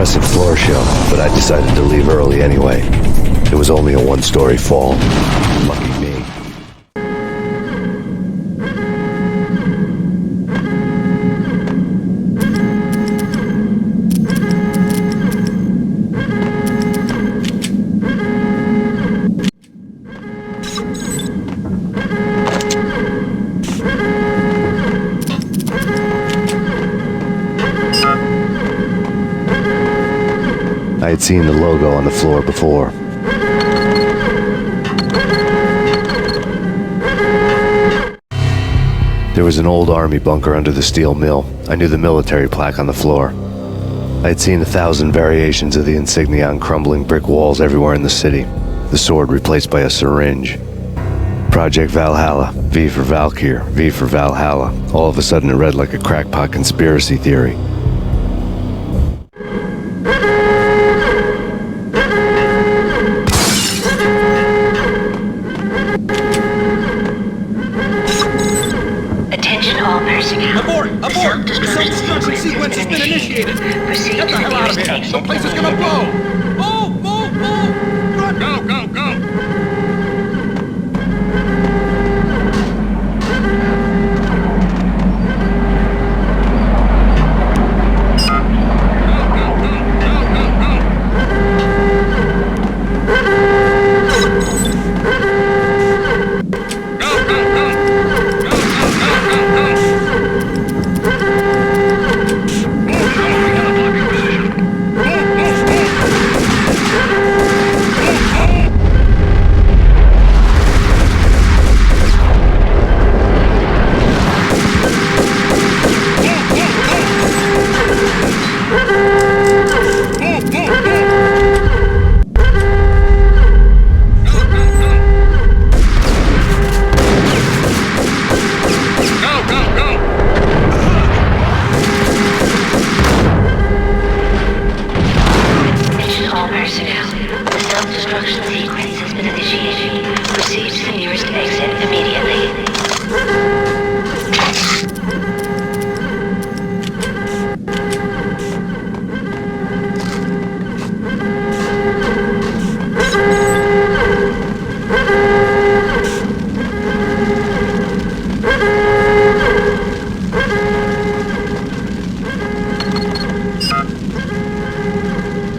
impressive floor show, but I decided to leave early anyway. It was only a one-story fall. Lucky me. I had seen the logo on the floor before. There was an old army bunker under the steel mill. I knew the military plaque on the floor. I had seen 1,000 variations of the insignia on crumbling brick walls everywhere in the city. The sword replaced by a syringe. Project Valhalla, V for Valkyr, V for Valhalla. All of a sudden it read like a crackpot conspiracy theory. Abort! The self-destruction sequence has been initiated! Get the hell out of here! The place is gonna blow! Move! Move! Move! Run! Go! Go! Go!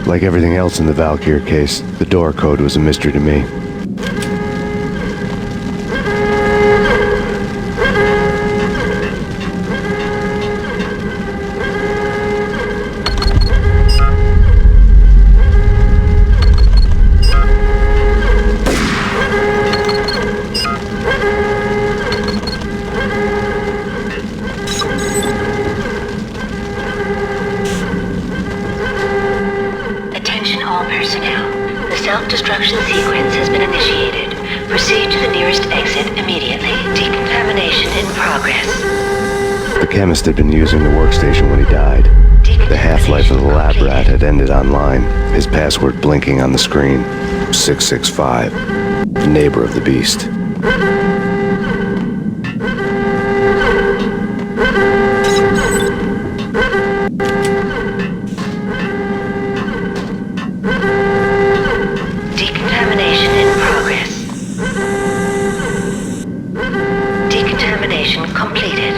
Like everything else in the Valkyr case, the door code was a mystery to me. Self-destruction sequence has been initiated. Proceed to the nearest exit immediately. Decontamination in progress. The chemist had been using the workstation when he died. The half-life of the lab rat had ended online, his password blinking on the screen. 665. Neighbor of the beast. Completed.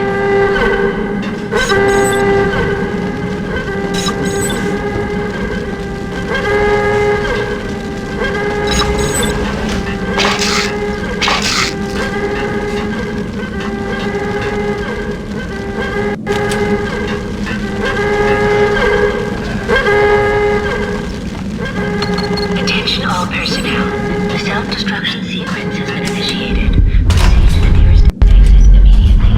Attention all personnel. The self-destruction sequence has been initiated. Proceed to the nearest exit immediately.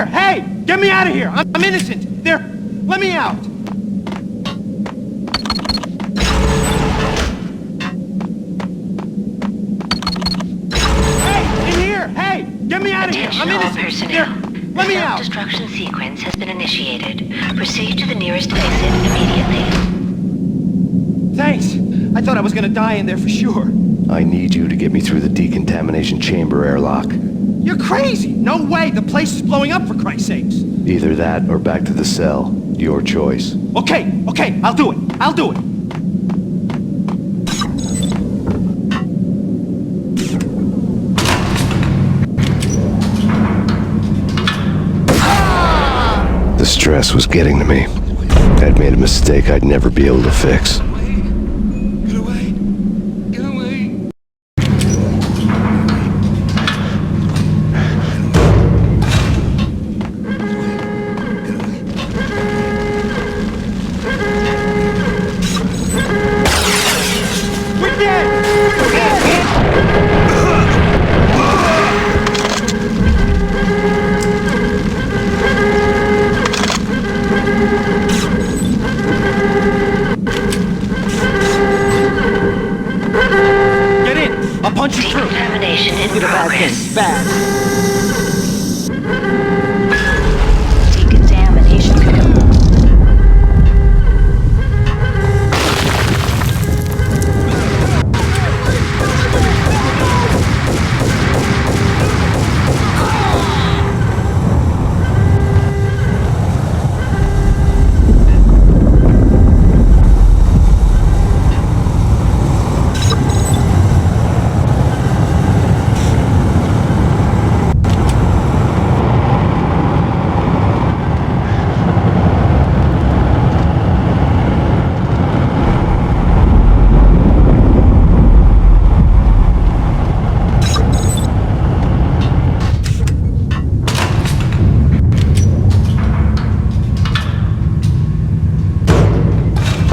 here! Hey! Get me out of here! I'm innocent! There! Let me out! Hey! In here! Hey! Get me out of here! I'm Attention all innocent! personnel. There! Let me out! Self-destruction sequence has been initiated. Proceed to the nearest exit immediately. Thanks! I thought I was gonna die in there for sure. I need you to get me through the decontamination chamber airlock. You're crazy! No way! The place is blowing up, for Christ's sakes! Either that or back to the cell. Your choice. Okay, I'll do it! I'll do it! The stress was getting to me. I'd made a mistake I'd never be able to fix. Get away! Get away! We're dead! Get in! I'll punch you through! Decontamination in progress. Bad. Decontamination.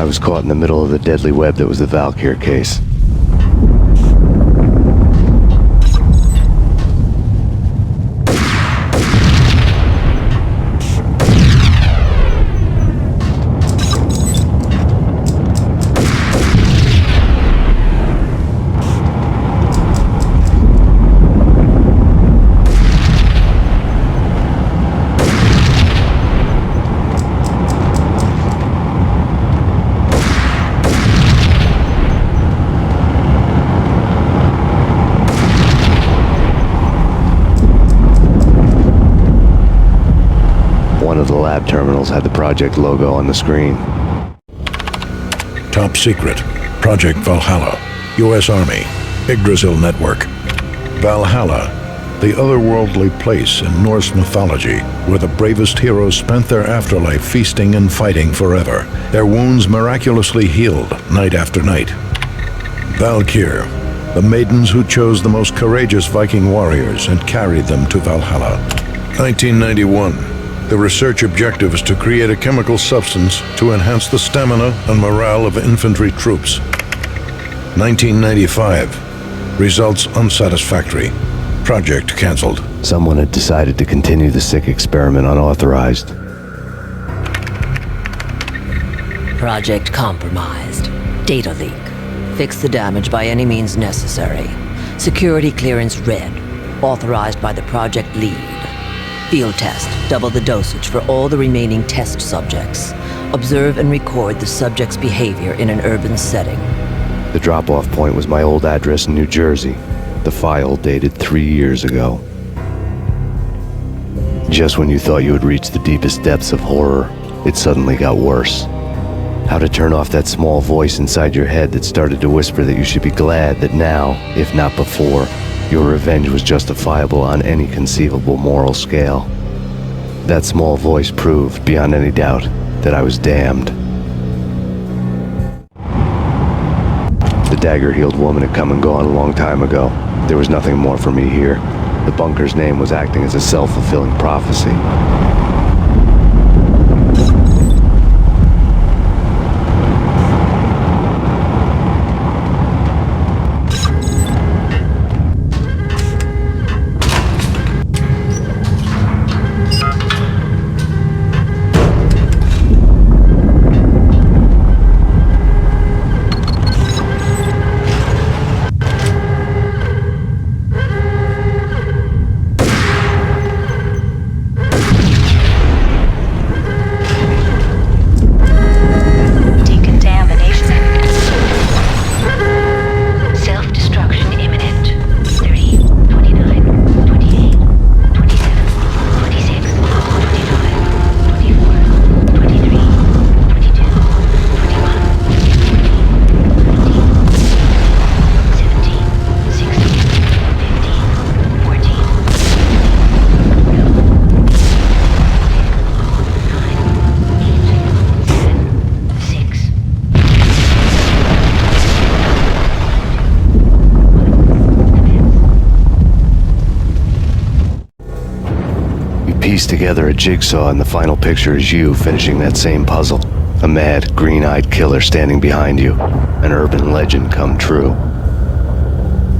I was caught in the middle of the deadly web that was the Valkyr case. One of the lab terminals had the project logo on the screen. Top secret. Project Valhalla. U.S. Army. Yggdrasil Network. Valhalla, the otherworldly place in Norse mythology where the bravest heroes spent their afterlife feasting and fighting forever, their wounds miraculously healed night after night. Valkyr, the maidens who chose the most courageous Viking warriors and carried them to Valhalla. 1991. The research objective is to create a chemical substance to enhance the stamina and morale of infantry troops. 1995. Results unsatisfactory. Project cancelled. Someone had decided to continue the sick experiment unauthorized. Project compromised. Data leak. Fix the damage by any means necessary. Security clearance red. Authorized by the project lead. Field test. Double the dosage for all the remaining test subjects. Observe and record the subject's behavior in an urban setting. The drop-off point was my old address in New Jersey. The file dated 3 years ago. Just when you thought you had reached the deepest depths of horror, it suddenly got worse. How to turn off that small voice inside your head that started to whisper that you should be glad that now, if not before, your revenge was justifiable on any conceivable moral scale. That small voice proved, beyond any doubt, that I was damned. The dagger-heeled woman had come and gone a long time ago. There was nothing more for me here. The bunker's name was acting as a self-fulfilling prophecy. pieced together a jigsaw, and the final picture is you finishing that same puzzle. A mad, green-eyed killer standing behind you. An urban legend come true.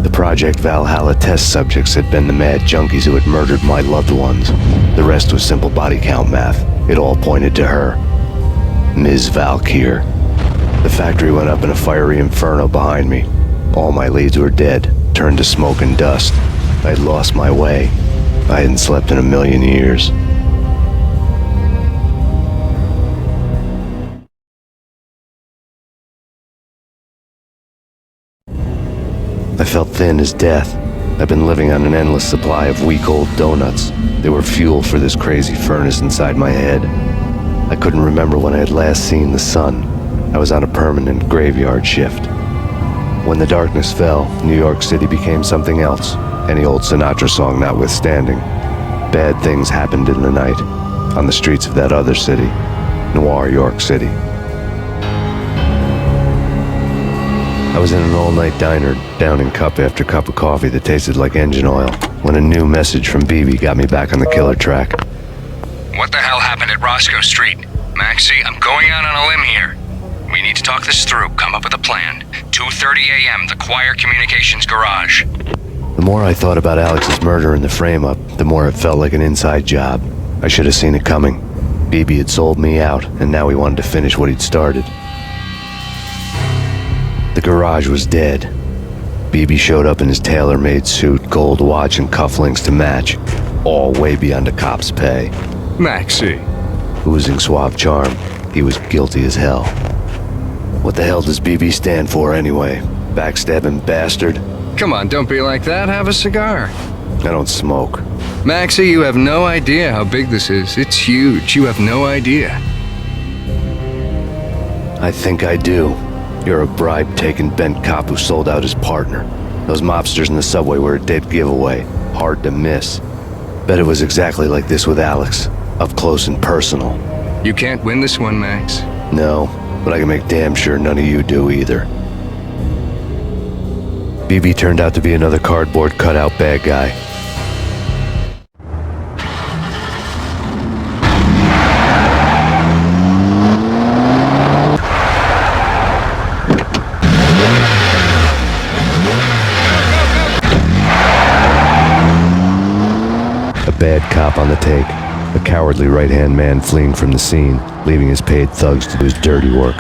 The Project Valhalla test subjects had been the mad junkies who had murdered my loved ones. The rest was simple body count math. It all pointed to her. Ms. Valkyr. The factory went up in a fiery inferno behind me. All my leads were dead, turned to smoke and dust. I'd lost my way. I hadn't slept in a million years. I felt thin as death. I've been living on an endless supply of week-old donuts. They were fuel for this crazy furnace inside my head. I couldn't remember when I had last seen the sun. I was on a permanent graveyard shift. When the darkness fell, New York City became something else, any old Sinatra song notwithstanding. Bad things happened in the night, on the streets of that other city, Noir York City. I was in an all-night diner, downing cup after cup of coffee that tasted like engine oil, when a new message from BB got me back on the killer track. What the hell happened at Roscoe Street? Maxie, I'm going out on a limb here. We need to talk this through, come up with a plan. 2:30 a.m., the Choir Communications Garage. The more I thought about Alex's murder and the frame-up, the more it felt like an inside job. I should have seen it coming. BB had sold me out, and now he wanted to finish what he'd started. The garage was dead. BB showed up in his tailor-made suit, gold watch, and cufflinks to match, all way beyond a cop's pay. Maxie. Oozing suave charm, he was guilty as hell. What the hell does BB stand for anyway? Backstabbing Bastard? Come on, don't be like that. Have a cigar. I don't smoke. Maxie, you have no idea how big this is. It's huge. You have no idea. I think I do. You're a bribe-taking bent cop who sold out his partner. Those mobsters in the subway were a dead giveaway. Hard to miss. Bet it was exactly like this with Alex. Up close and personal. You can't win this one, Max. No, but I can make damn sure none of you do either. BB turned out to be another cardboard cutout bad guy. A bad cop on the take. A cowardly right-hand man fleeing from the scene, leaving his paid thugs to do his dirty work.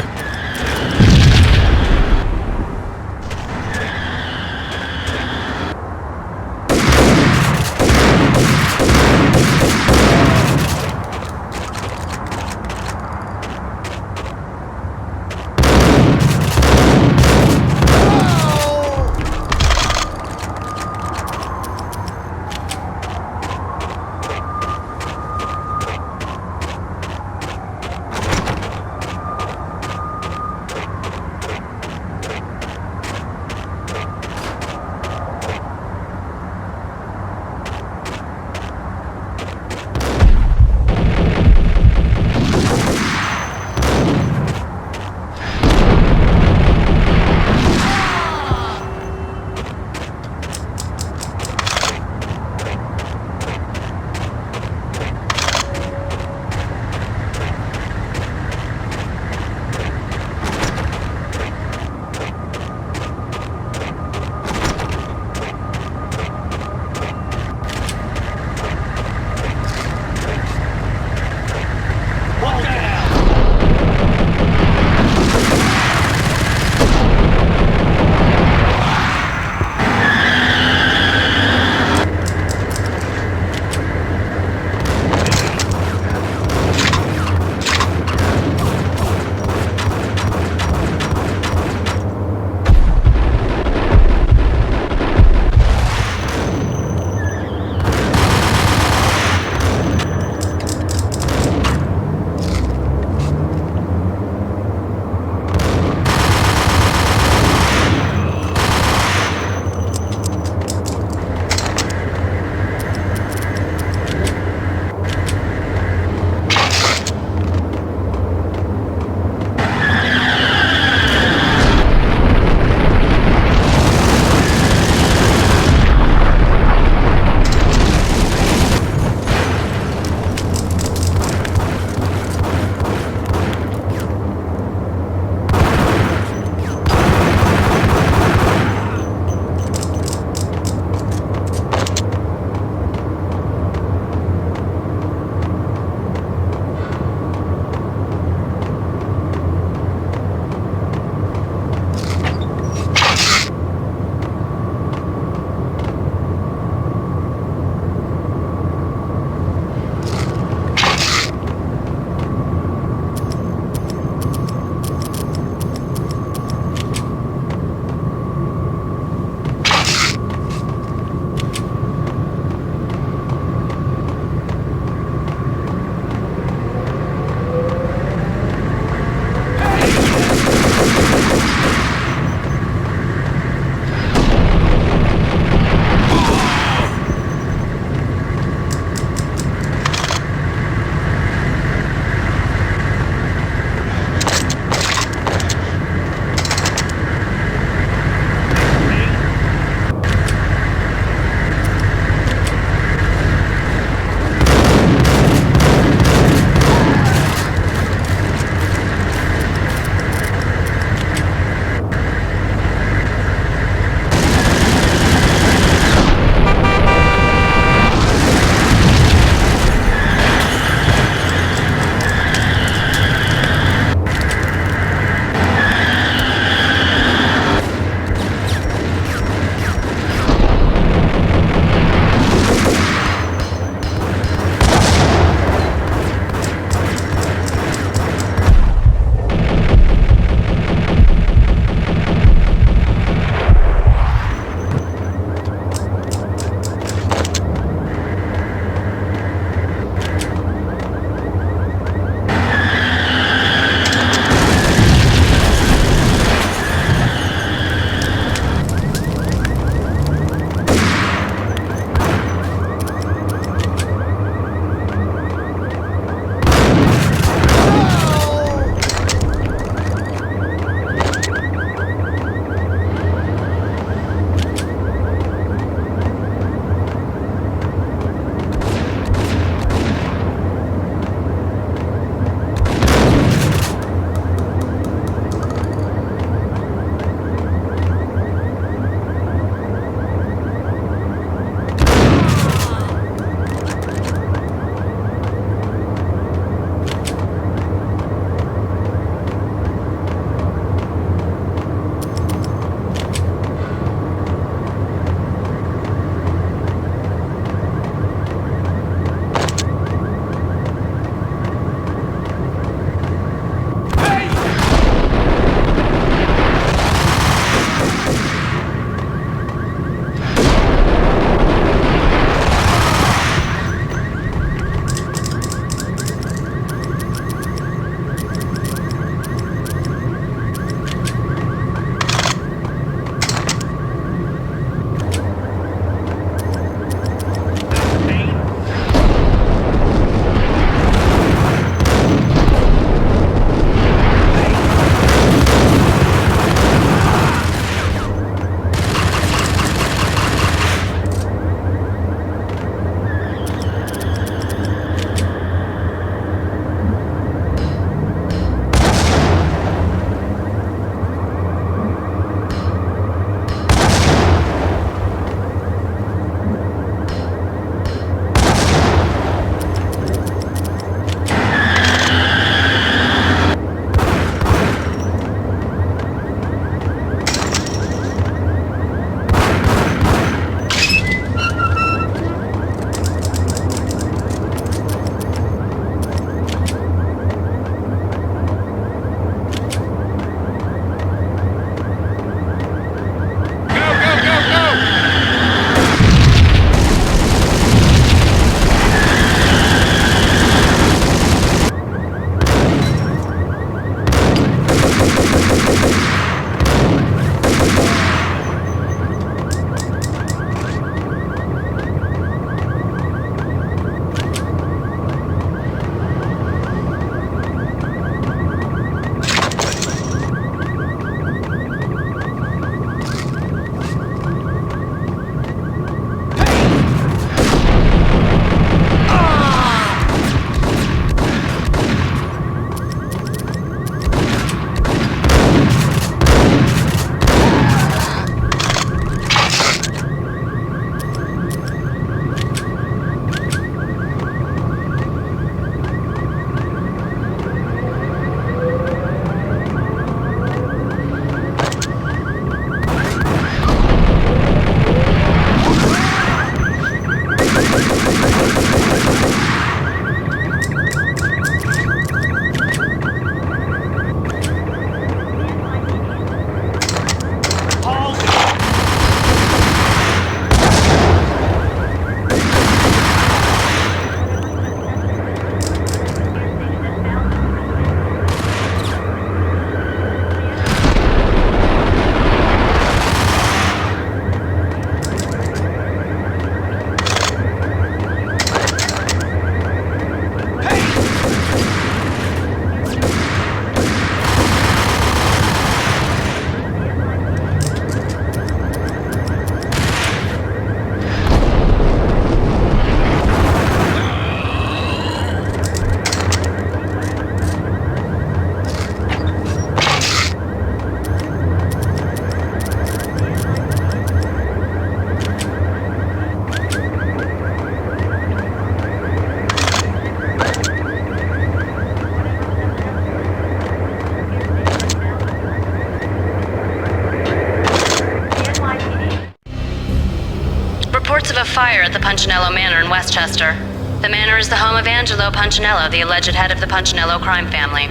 of a fire at the Punchinello Manor in Westchester. The manor is the home of Angelo Punchinello, the alleged head of the Punchinello crime family.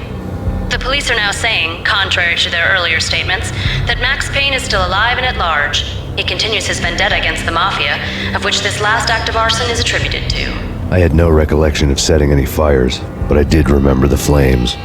The police are now saying, contrary to their earlier statements, that Max Payne is still alive and at large. He continues his vendetta against the Mafia, of which this last act of arson is attributed to. I had no recollection of setting any fires, but I did remember the flames.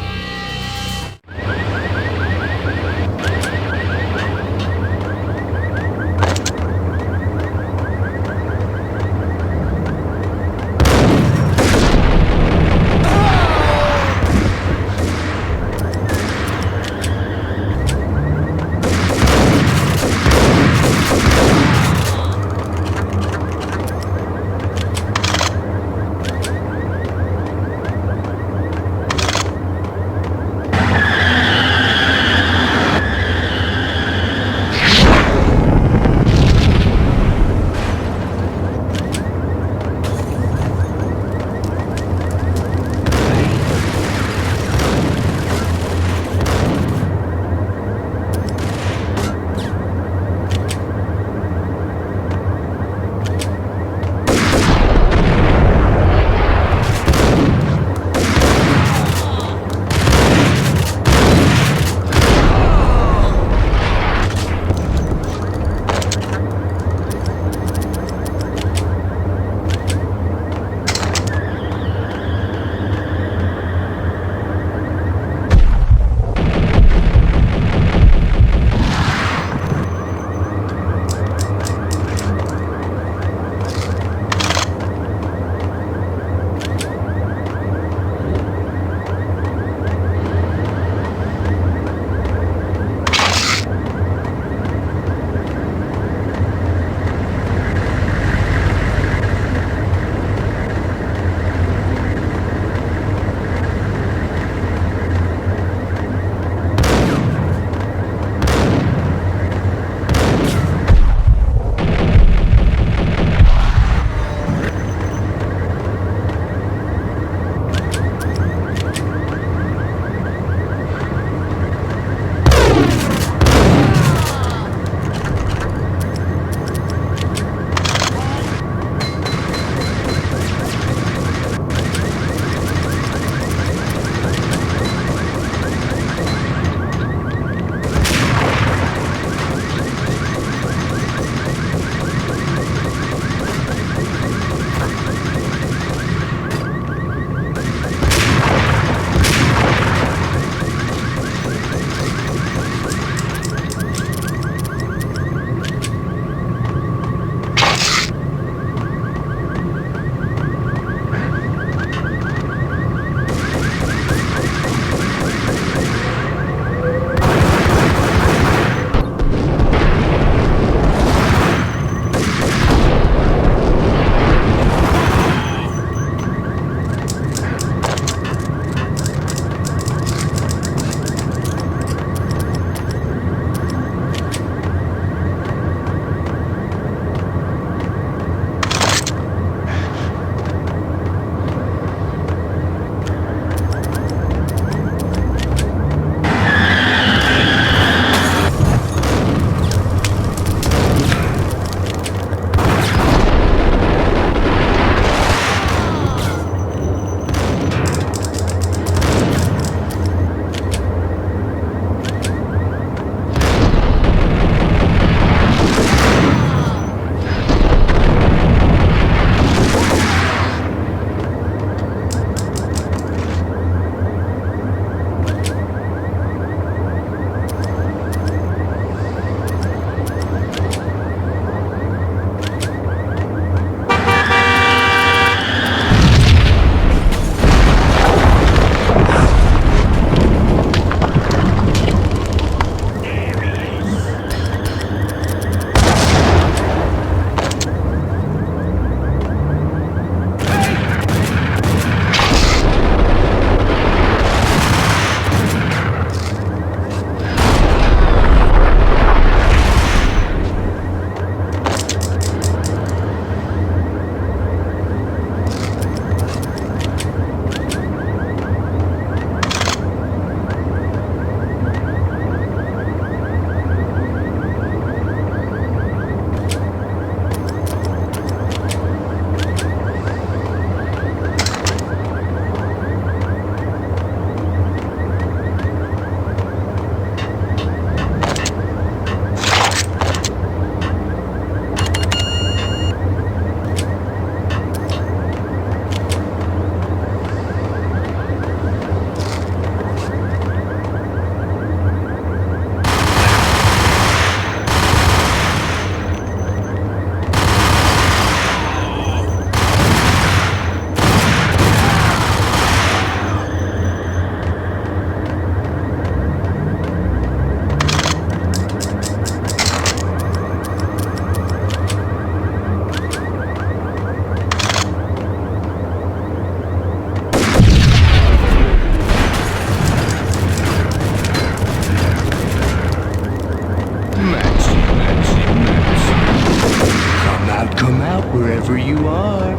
out wherever you are.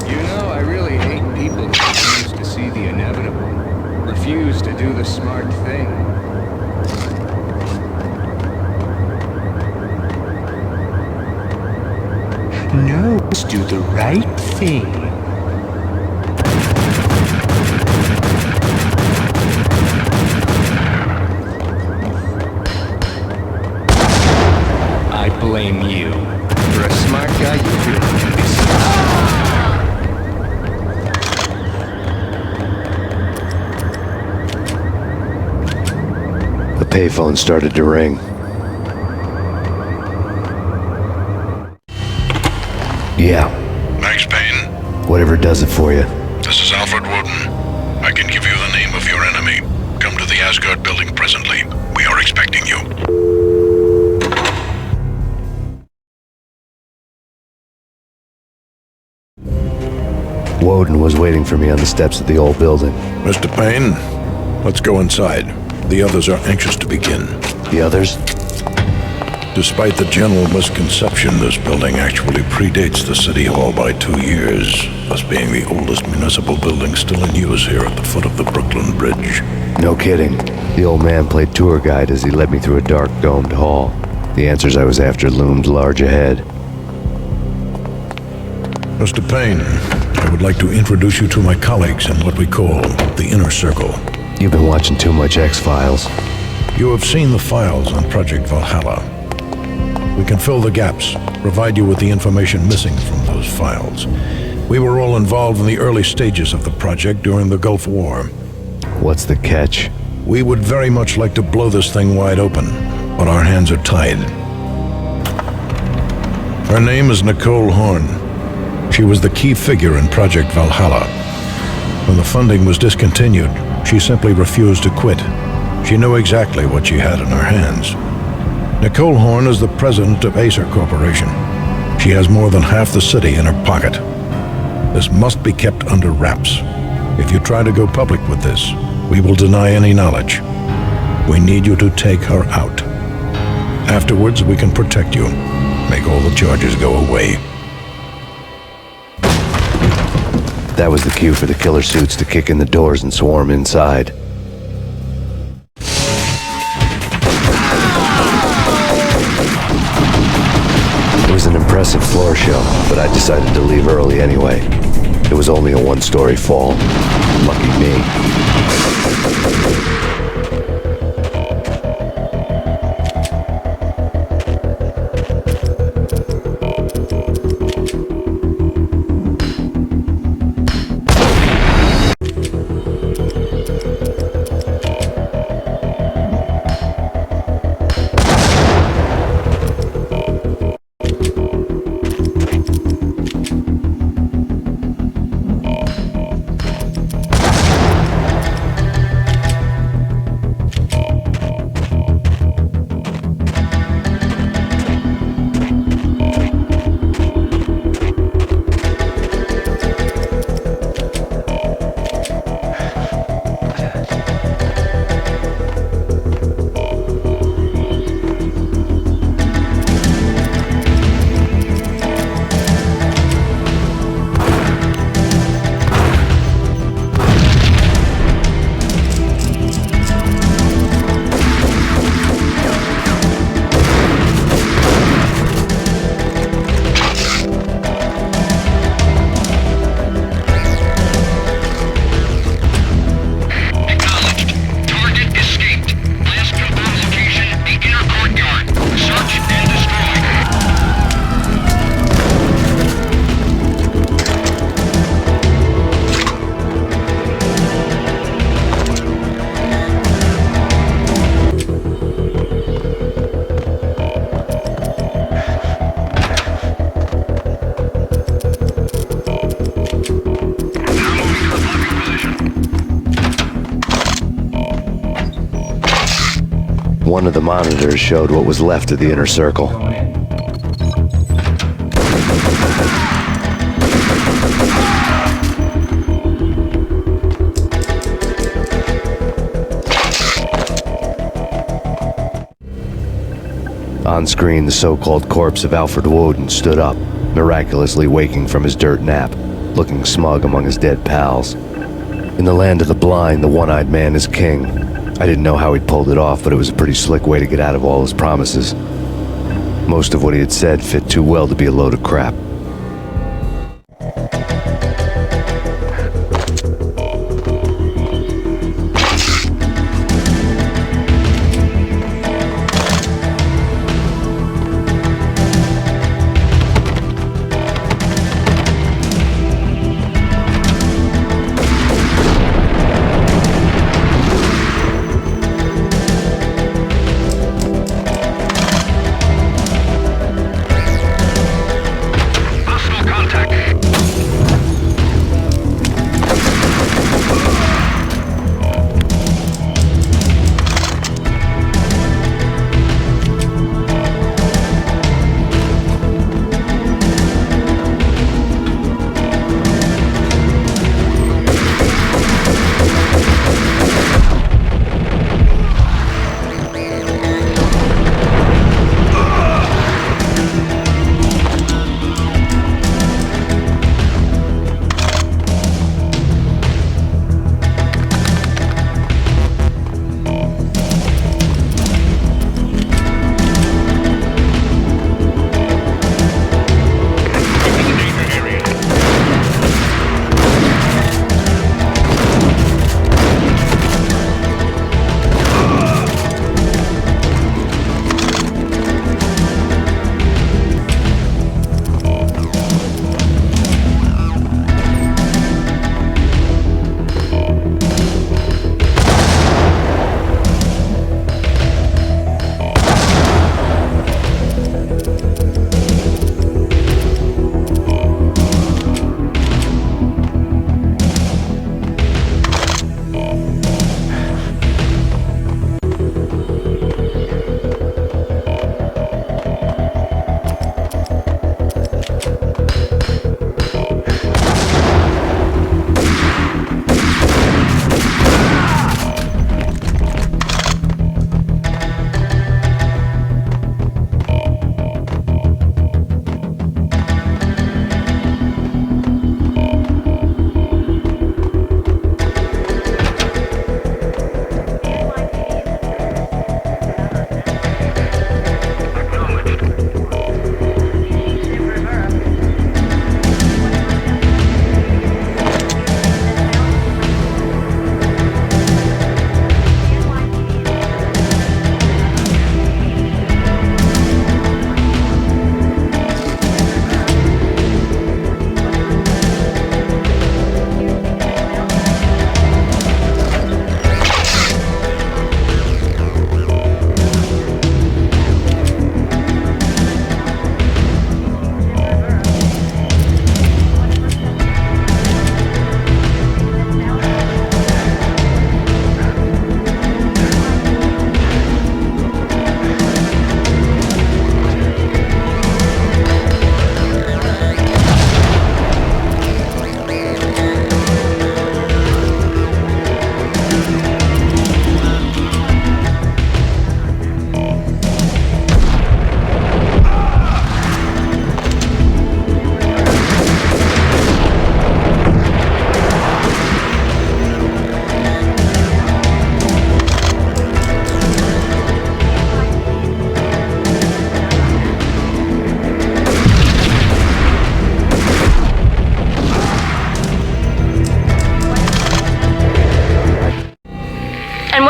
You know, I really hate people who refuse to see the inevitable. Refuse to do the smart thing. No, let's do the right thing. I blame you. For a smart guy, you really can be The payphone started to ring. Yeah, Max Payne, whatever does it for you. this is Alfred Woden. I can give you the name of your enemy. Come to the Asgard building presently. We are expecting you. Woden was waiting for me on the steps of the old building. Mr. Payne, let's go inside. The others are anxious to begin. The others? Despite the general misconception, this building actually predates the City Hall by 2 years, thus being the oldest municipal building still in use here at the foot of the Brooklyn Bridge. No kidding. The old man played tour guide as he led me through a dark domed hall. The answers I was after loomed large ahead. Mr. Payne, I would like to introduce you to my colleagues in what we call the Inner Circle. You've been watching too much X-Files. You have seen the files on Project Valhalla. We can fill the gaps, provide you with the information missing from those files. We were all involved in the early stages of the project during the Gulf War. What's the catch? We would very much like to blow this thing wide open, but our hands are tied. Her name is Nicole Horn. She was the key figure in Project Valhalla. When the funding was discontinued, she simply refused to quit. She knew exactly what she had in her hands. Nicole Horn is the president of Acer Corporation. She has more than half the city in her pocket. This must be kept under wraps. If you try to go public with this, we will deny any knowledge. We need you to take her out. Afterwards, we can protect you. Make all the charges go away. That was the cue for the killer suits to kick in the doors and swarm inside. It was an impressive floor show, but I decided to leave early anyway. It was only a one-story fall. Lucky me. One of the monitors showed what was left of the inner circle. On screen, the so-called corpse of Alfred Woden stood up, miraculously waking from his dirt nap, looking smug among his dead pals. In the land of the blind, the one-eyed man is king. I didn't know how he'd pulled it off, but it was a pretty slick way to get out of all his promises. Most of what he had said fit too well to be a load of crap.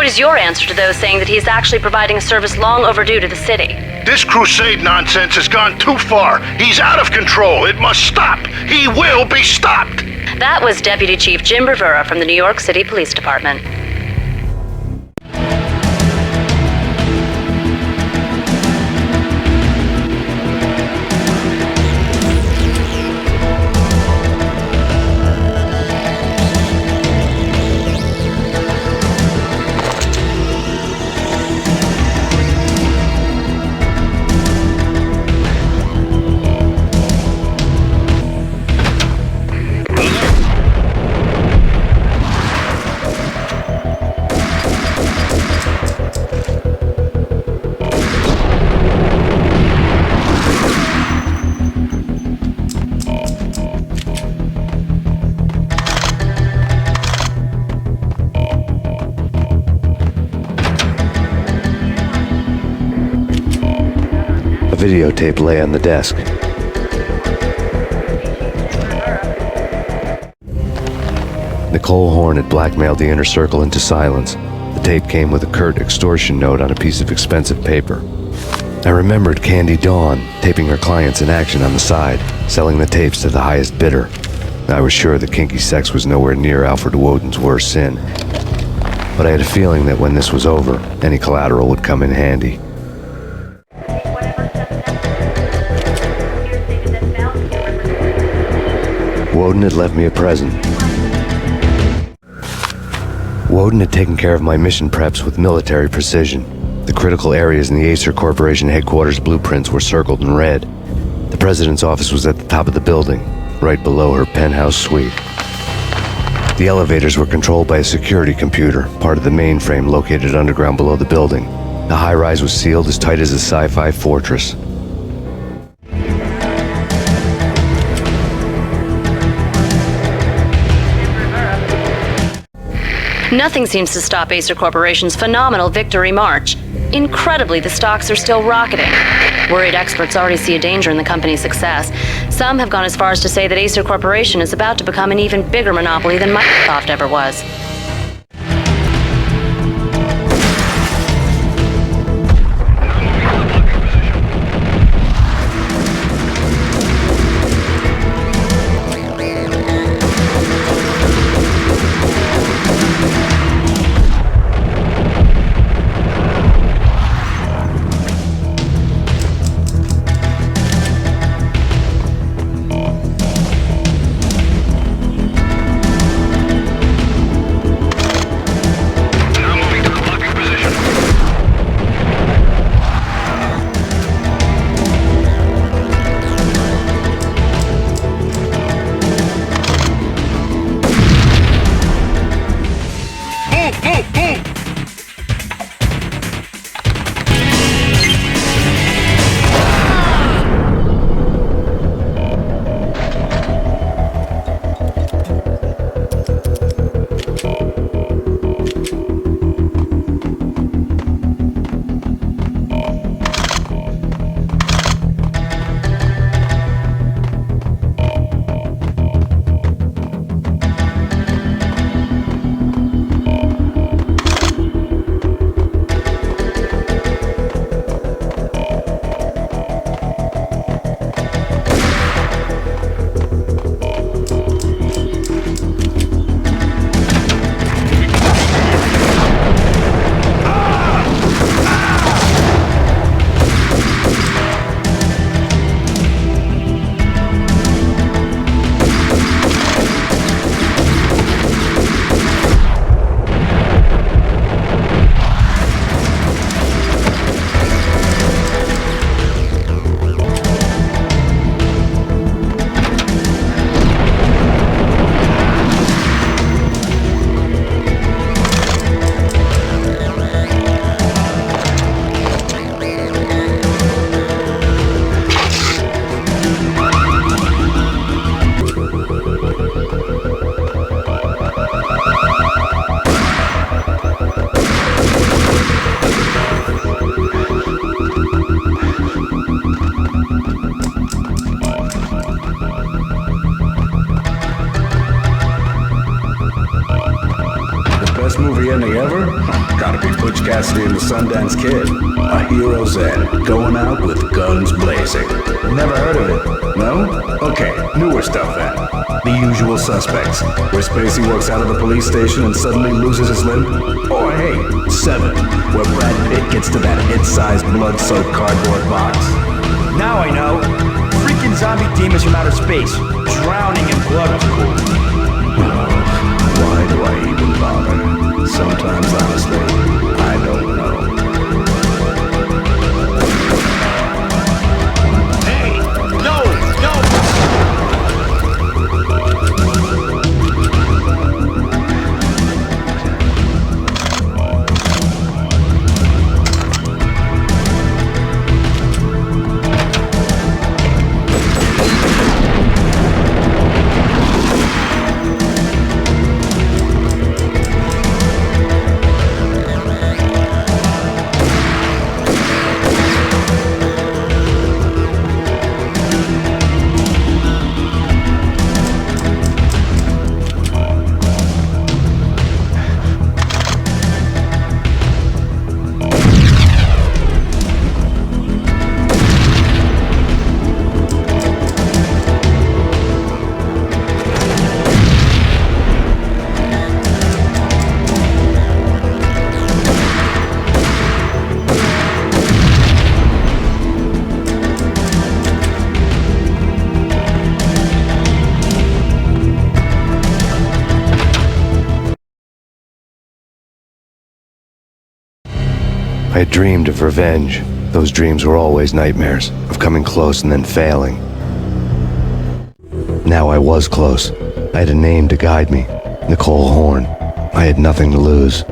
What is your answer to those saying that he's actually providing a service long overdue to the city? This crusade nonsense has gone too far. He's out of control. It must stop. He will be stopped. That was Deputy Chief Jim Rivera from the New York City Police Department. videotape lay on the desk. Nicole Horn had blackmailed the inner circle into silence. The tape came with a curt extortion note on a piece of expensive paper. I remembered Candy Dawn taping her clients in action on the side, selling the tapes to the highest bidder. I was sure that kinky sex was nowhere near Alfred Woden's worst sin, but I had a feeling that when this was over, any collateral would come in handy. Woden had left me a present. Woden had taken care of my mission preps with military precision. The critical areas in the Acer Corporation headquarters blueprints were circled in red. The president's office was at the top of the building, right below her penthouse suite. The elevators were controlled by a security computer, part of the mainframe located underground below the building. The high-rise was sealed as tight as a sci-fi fortress. Nothing seems to stop Acer Corporation's phenomenal victory march. Incredibly, the stocks are still rocketing. Worried experts already see a danger in the company's success. Some have gone as far as to say that Acer Corporation is about to become an even bigger monopoly than Microsoft ever was. Best movie ending ever? Gotta be Butch Cassidy and the Sundance Kid. A hero's end, going out with guns blazing. Never heard of it? No? Okay, newer stuff then. The Usual Suspects, where Spacey walks out of the police station and suddenly loses his limb. Or hey, Seven, where Brad Pitt gets to that hit-sized blood-soaked cardboard box. Now I know. Freaking zombie demons from outer space. Drowning in blood was cool. Why do I even bother? Sometimes, honestly, I don't know. Hey! No! No! I had dreamed of revenge. Those dreams were always nightmares, of coming close and then failing. Now I was close. I had a name to guide me. Nicole Horn. I had nothing to lose.